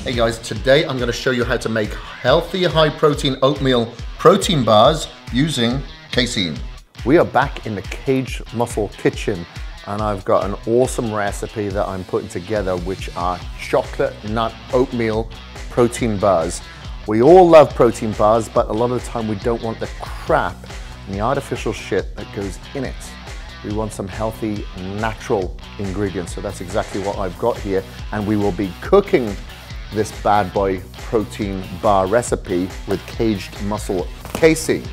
Hey guys, today I'm going to show you how to make healthy, high-protein oatmeal protein bars using casein. We are back in the Kaged Muscle kitchen and I've got an awesome recipe that I'm putting together, which are chocolate nut oatmeal protein bars. We all love protein bars, but a lot of the time we don't want the crap and the artificial shit that goes in it. We want some healthy, natural ingredients. So that's exactly what I've got here. And we will be cooking this bad boy protein bar recipe with Kaged Muscle casein.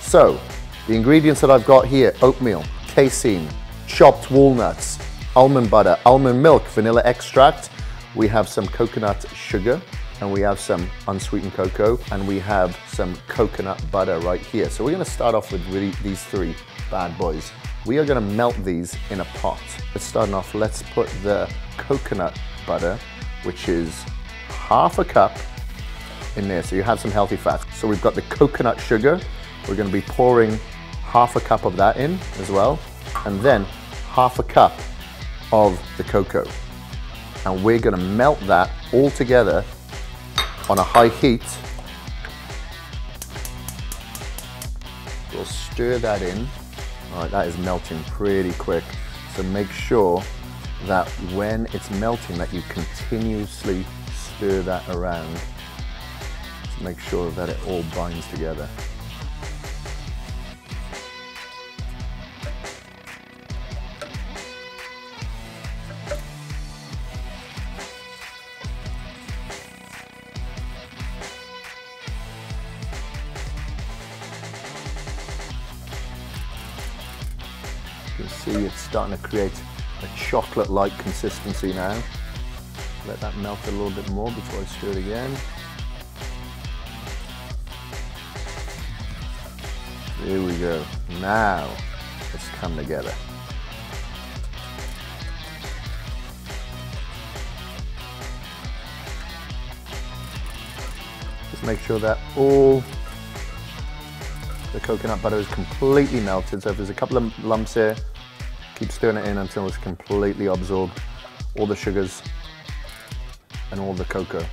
So the ingredients that I've got here: oatmeal, casein, chopped walnuts, almond butter, almond milk, vanilla extract. We have some coconut sugar, and we have some unsweetened cocoa, and we have some coconut butter right here. So we're gonna start off with really these three bad boys. We are gonna melt these in a pot. Let's start off, let's put the coconut butter, which is half a cup, in there, so you have some healthy fats. So we've got the coconut sugar. We're gonna be pouring half a cup of that in as well, and then half a cup of the cocoa. And we're gonna melt that all together on a high heat. We'll stir that in. All right, that is melting pretty quick. So make sure that when it's melting that you continuously stir that around to make sure that it all binds together. You can see it's starting to create a chocolate-like consistency now. Let that melt a little bit more before I stir it again. There we go. Now it's come together. Just make sure that all the coconut butter is completely melted. So if there's a couple of lumps here, keep stirring it in until it's completely absorbed, all the sugars and all the cocoa.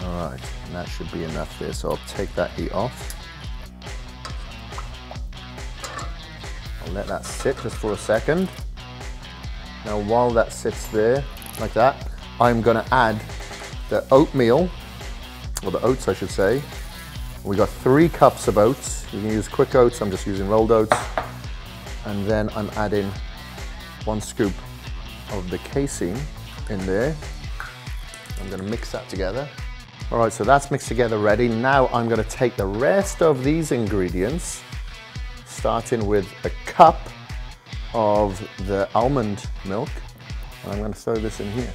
All right, and that should be enough there. So I'll take that heat off. I'll let that sit just for a second. Now while that sits there, like that, I'm gonna add the oatmeal, or the oats I should say. We got 3 cups of oats. You can use quick oats, I'm just using rolled oats. And then I'm adding 1 scoop of the casein in there. I'm gonna mix that together. All right, so that's mixed together ready. Now I'm gonna take the rest of these ingredients, starting with a cup of the almond milk, and I'm gonna throw this in here.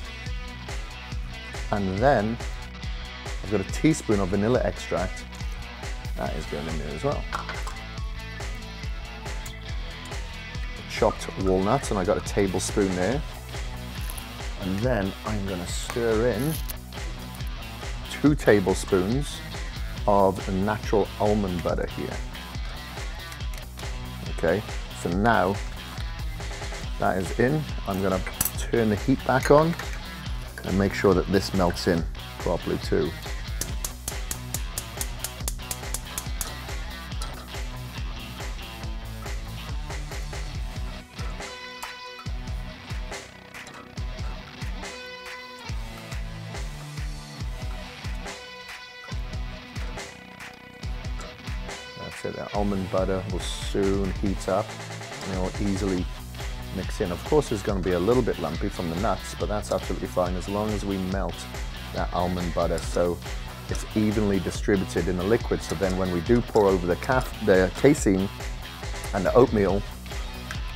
And then I've got a teaspoon of vanilla extract. That is going in there as well. Chopped walnuts, and I got a tablespoon there. And then I'm gonna stir in 2 tablespoons of natural almond butter here. Okay, so now that is in. I'm gonna turn the heat back on and make sure that this melts in properly too. That's it, the almond butter will soon heat up and it will easily mix in. Of course it's going to be a little bit lumpy from the nuts, but that's absolutely fine as long as we melt that almond butter so it's evenly distributed in the liquid. So then when we do pour over the casein and the oatmeal,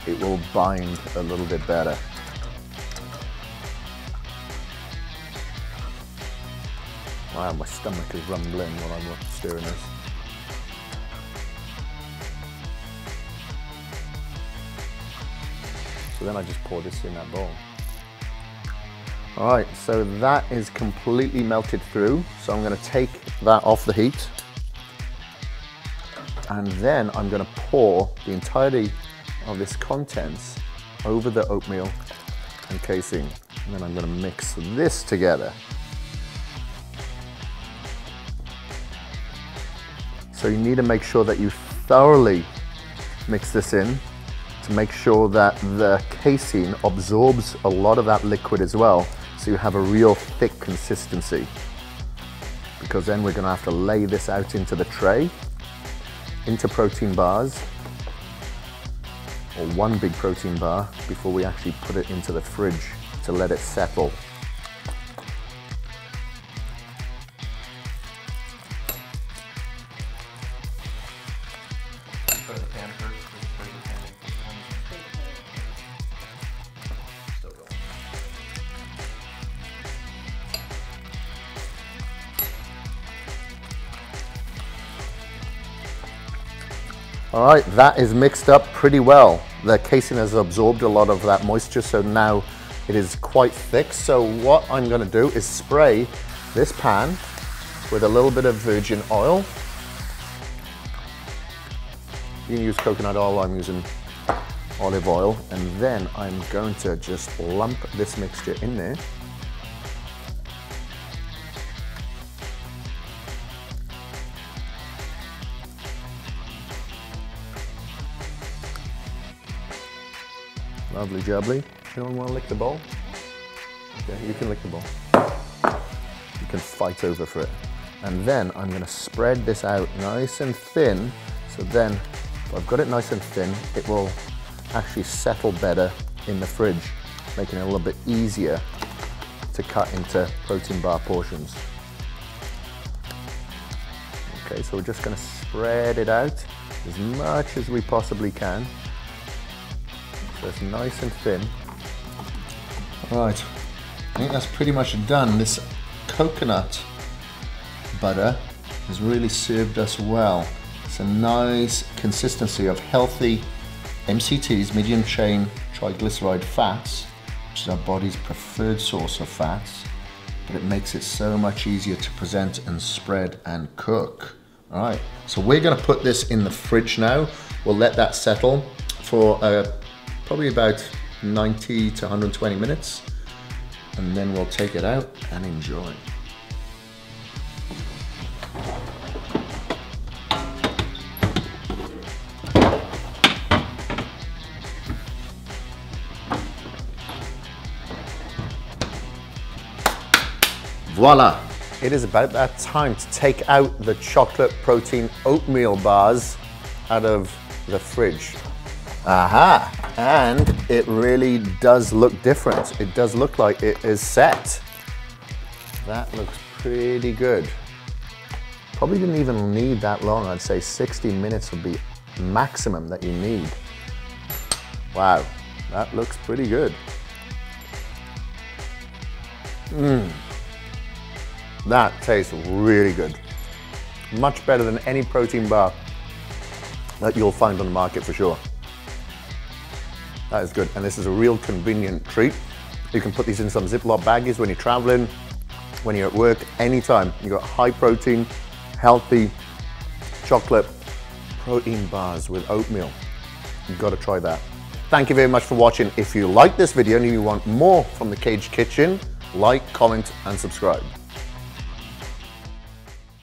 it will bind a little bit better. Wow, my stomach is rumbling while I'm stirring this. So then I just pour this in that bowl. All right, so that is completely melted through. So I'm gonna take that off the heat. And then I'm gonna pour the entirety of this contents over the oatmeal and casein. And then I'm going to mix this together. So you need to make sure that you thoroughly mix this in to make sure that the casein absorbs a lot of that liquid as well, so you have a real thick consistency. Because then we're going to have to lay this out into the tray, into protein bars, or one big protein bar, before we actually put it into the fridge to let it settle. Put in the pan first. Still going. All right, that is mixed up pretty well. The casein has absorbed a lot of that moisture, so now it is quite thick. So what I'm going to do is spray this pan with a little bit of virgin oil. You can use coconut oil, I'm using olive oil, and then I'm going to just lump this mixture in there. Lovely jubbly. Anyone want to lick the bowl? Okay, you can lick the bowl. You can fight over for it. And then I'm going to spread this out nice and thin, so then if I've got it nice and thin, it will actually settle better in the fridge, making it a little bit easier to cut into protein bar portions. Okay, so we're just going to spread it out as much as we possibly can. So it's nice and thin. All right, I think that's pretty much done. This coconut butter has really served us well. It's a nice consistency of healthy MCTs, medium chain triglyceride fats, which is our body's preferred source of fats, but it makes it so much easier to present and spread and cook. All right, so we're gonna put this in the fridge now. We'll let that settle for probably about 90 to 120 minutes, and then we'll take it out and enjoy. Voila! It is about that time to take out the chocolate protein oatmeal bars out of the fridge. Aha! And it really does look different. It does look like it is set. That looks pretty good. Probably didn't even need that long. I'd say 60 minutes would be maximum that you need. Wow, that looks pretty good. That tastes really good. Much better than any protein bar that you'll find on the market for sure. That is good, and this is a real convenient treat. You can put these in some Ziploc baggies when you're traveling, when you're at work, anytime. You've got high protein, healthy chocolate protein bars with oatmeal. You've got to try that. Thank you very much for watching. If you like this video and you want more from the Kaged Kitchen, like, comment, and subscribe.